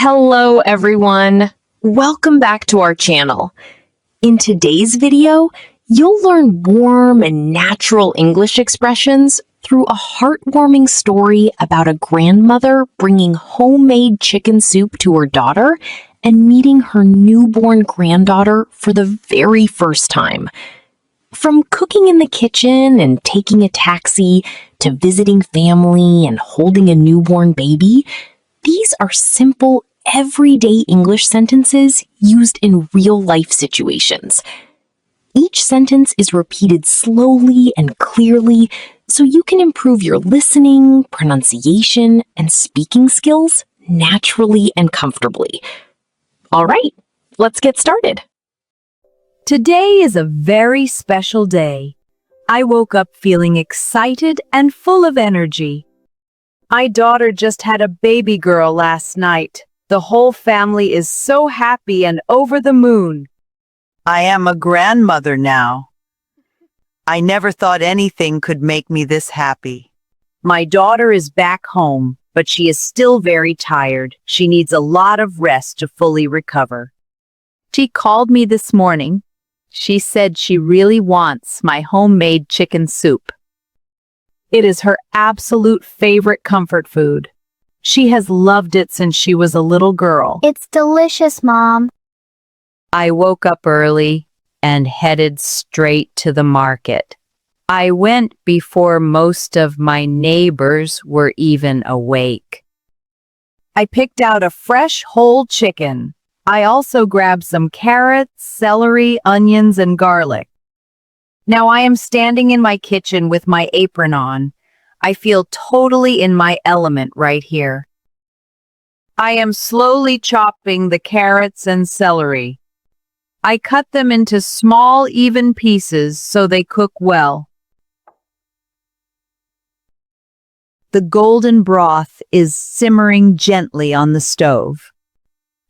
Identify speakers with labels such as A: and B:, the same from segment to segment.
A: Hello, everyone. Welcome back to our channel. In today's video, you'll learn warm and natural English expressions through a heartwarming story about a grandmother bringing homemade chicken soup to her daughter and meeting her newborn granddaughter for the very first time. From cooking in the kitchen and taking a taxi to visiting family and holding a newborn baby, these are simple, everyday English sentences used in real-life situations. Each sentence is repeated slowly and clearly so you can improve your listening, pronunciation, and speaking skills naturally and comfortably. All right, let's get started.
B: Today is a very special day. I woke up feeling excited and full of energy. My daughter just had a baby girl last night. The whole family is so happy and over the moon.
C: I am a grandmother now. I never thought anything could make me this happy.
B: My daughter is back home, but she is still very tired. She needs a lot of rest to fully recover. She called me this morning. She said she really wants my homemade chicken soup. It is her absolute favorite comfort food. She has loved it since she was a little girl.
D: It's delicious, Mom.
B: I woke up early and headed straight to the market. I went before most of my neighbors were even awake. I picked out a fresh whole chicken. I also grabbed some carrots, celery, onions, and garlic. Now I am standing in my kitchen with my apron on. I feel totally in my element right here. I am slowly chopping the carrots and celery. I cut them into small, even pieces so they cook well. The golden broth is simmering gently on the stove.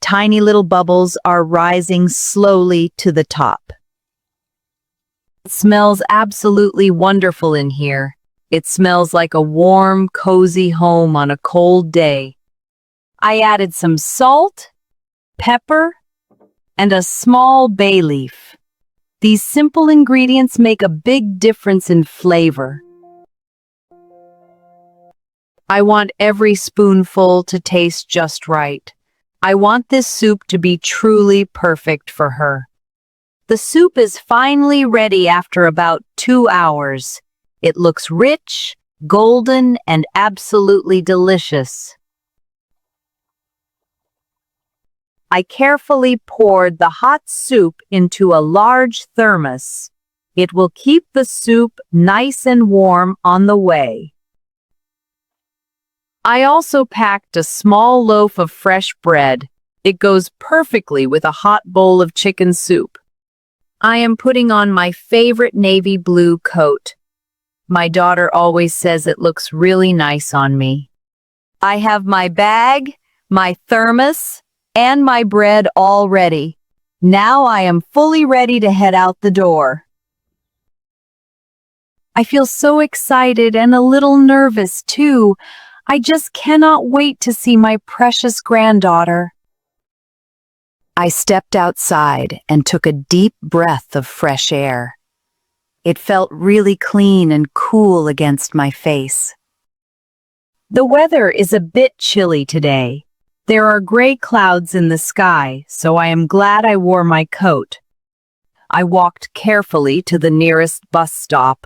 B: Tiny little bubbles are rising slowly to the top. It smells absolutely wonderful in here. It smells like a warm, cozy home on a cold day. I added some salt, pepper, and a small bay leaf. These simple ingredients make a big difference in flavor. I want every spoonful to taste just right. I want this soup to be truly perfect for her. The soup is finally ready after about 2 hours. It looks rich, golden, and absolutely delicious. I carefully poured the hot soup into a large thermos. It will keep the soup nice and warm on the way. I also packed a small loaf of fresh bread. It goes perfectly with a hot bowl of chicken soup. I am putting on my favorite navy blue coat. My daughter always says it looks really nice on me. I have my bag, my thermos, and my bread all ready. Now I am fully ready to head out the door. I feel so excited and a little nervous too. I just cannot wait to see my precious granddaughter. I stepped outside and took a deep breath of fresh air. It felt really clean and cool against my face. The weather is a bit chilly today. There are gray clouds in the sky, so I am glad I wore my coat. I walked carefully to the nearest bus stop.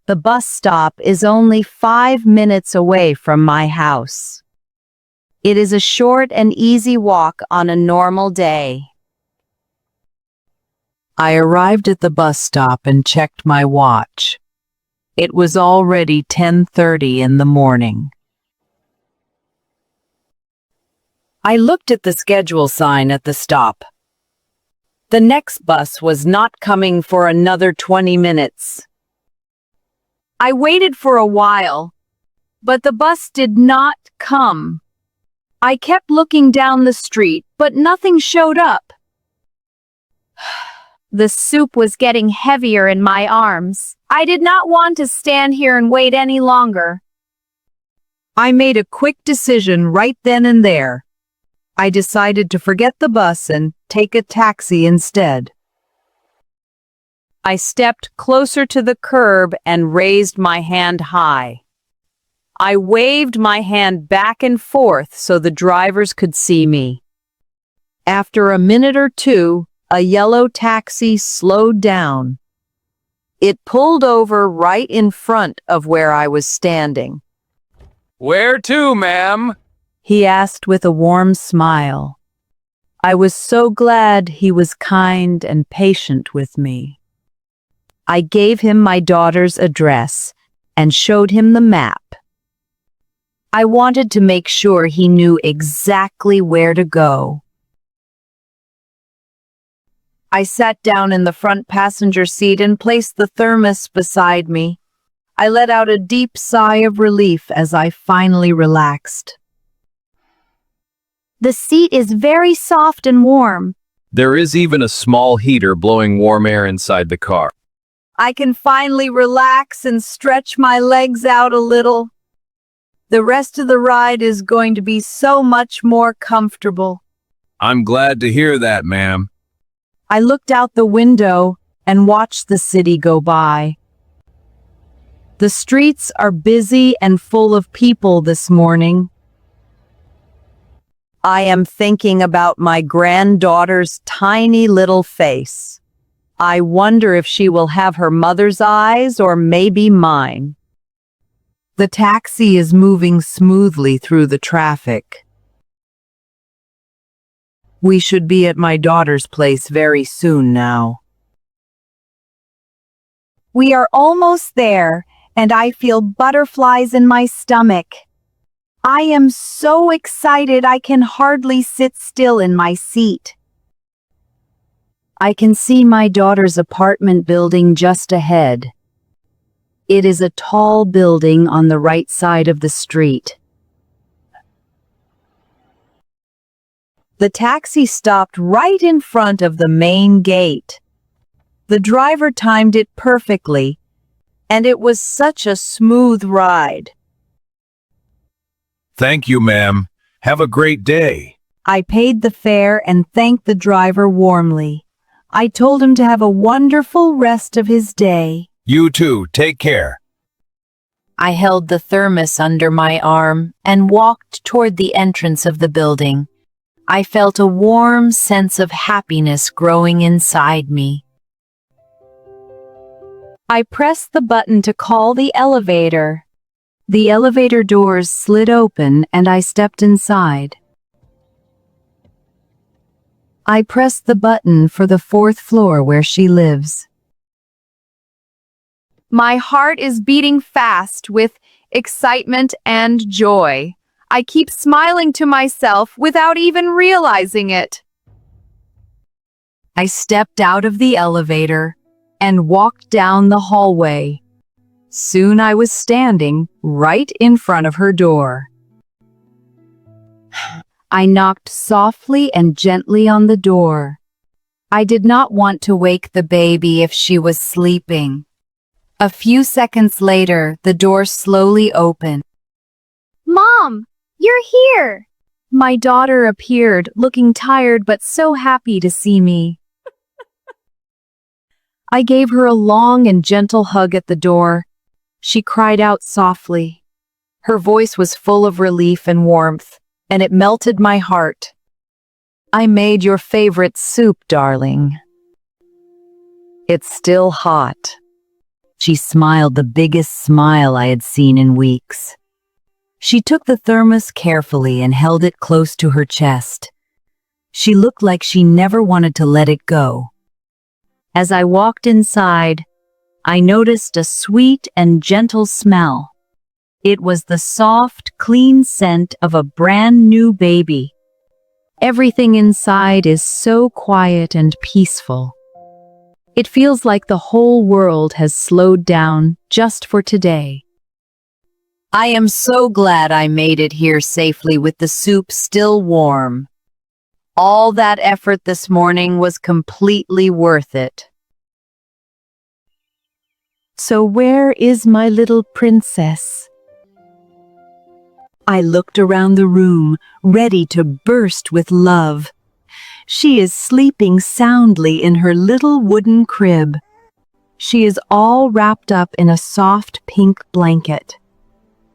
B: The bus stop is only 5 minutes away from my house. It is a short and easy walk on a normal day. I arrived at the bus stop and checked my watch. It was already 10:30 in the morning. I looked at the schedule sign at the stop. The next bus was not coming for another 20 minutes. I waited for a while, but the bus did not come. I kept looking down the street, but nothing showed up.
D: The soup was getting heavier in my arms. I did not want to stand here and wait any longer.
B: I made a quick decision right then and there. I decided to forget the bus and take a taxi instead. I stepped closer to the curb and raised my hand high. I waved my hand back and forth so the drivers could see me. After a minute or two, a yellow taxi slowed down. It pulled over right in front of where I was standing.
E: Where to, ma'am?
B: He asked with a warm smile. I was so glad he was kind and patient with me. I gave him my daughter's address and showed him the map. I wanted to make sure he knew exactly where to go. I sat down in the front passenger seat and placed the thermos beside me. I let out a deep sigh of relief as I finally relaxed.
D: The seat is very soft and warm.
E: There is even a small heater blowing warm air inside the car.
B: I can finally relax and stretch my legs out a little. The rest of the ride is going to be so much more comfortable.
E: I'm glad to hear that, ma'am.
B: I looked out the window and watched the city go by. The streets are busy and full of people this morning. I am thinking about my granddaughter's tiny little face. I wonder if she will have her mother's eyes or maybe mine. The taxi is moving smoothly through the traffic. We should be at my daughter's place very soon now.
D: We are almost there, and I feel butterflies in my stomach. I am so excited I can hardly sit still in my seat.
B: I can see my daughter's apartment building just ahead. It is a tall building on the right side of the street. The taxi stopped right in front of the main gate. The driver timed it perfectly, and it was such a smooth ride.
E: Thank you, ma'am. Have a great day.
B: I paid the fare and thanked the driver warmly. I told him to have a wonderful rest of his day.
E: You too. Take care.
B: I held the thermos under my arm and walked toward the entrance of the building. I felt a warm sense of happiness growing inside me. I pressed the button to call the elevator. The elevator doors slid open and I stepped inside. I pressed the button for the 4th floor where she lives.
D: My heart is beating fast with excitement and joy. I keep smiling to myself without even realizing it.
B: I stepped out of the elevator and walked down the hallway. Soon I was standing right in front of her door. I knocked softly and gently on the door. I did not want to wake the baby if she was sleeping. A few seconds later, the door slowly opened.
D: Mom, you're here! My daughter appeared, looking tired but so happy to see me.
B: I gave her a long and gentle hug at the door. She cried out softly. Her voice was full of relief and warmth, and it melted my heart. I made your favorite soup, darling. It's still hot. She smiled the biggest smile I had seen in weeks. She took the thermos carefully and held it close to her chest. She looked like she never wanted to let it go. As I walked inside, I noticed a sweet and gentle smell. It was the soft, clean scent of a brand new baby. Everything inside is so quiet and peaceful. It feels like the whole world has slowed down just for today. I am so glad I made it here safely with the soup still warm. All that effort this morning was completely worth it. So where is my little princess? I looked around the room, ready to burst with love. She is sleeping soundly in her little wooden crib. She is all wrapped up in a soft pink blanket.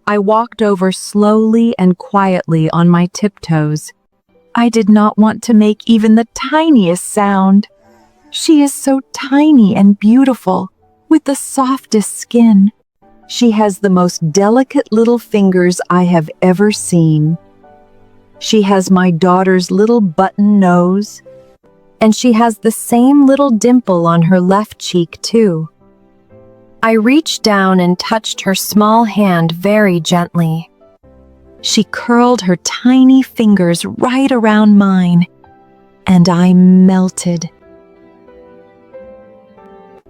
B: I walked over slowly and quietly on my tiptoes. I did not want to make even the tiniest sound. She is so tiny and beautiful, with the softest skin. She has the most delicate little fingers I have ever seen. She has my daughter's little button nose, and she has the same little dimple on her left cheek, too. I reached down and touched her small hand very gently. She curled her tiny fingers right around mine, and I melted.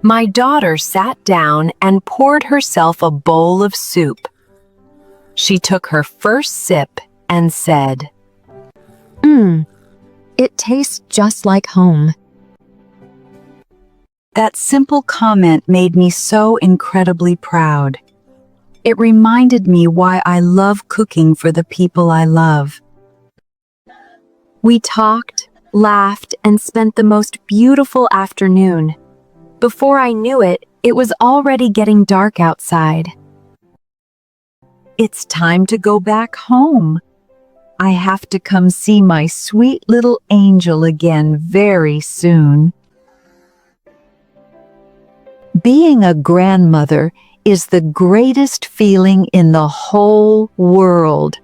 B: My daughter sat down and poured herself a bowl of soup. She took her first sip and said, "It tastes just like home." That simple comment made me so incredibly proud. It reminded me why I love cooking for the people I love. We talked, laughed, and spent the most beautiful afternoon. Before I knew it, it was already getting dark outside. It's time to go back home. I have to come see my sweet little angel again very soon. Being a grandmother is the greatest feeling in the whole world.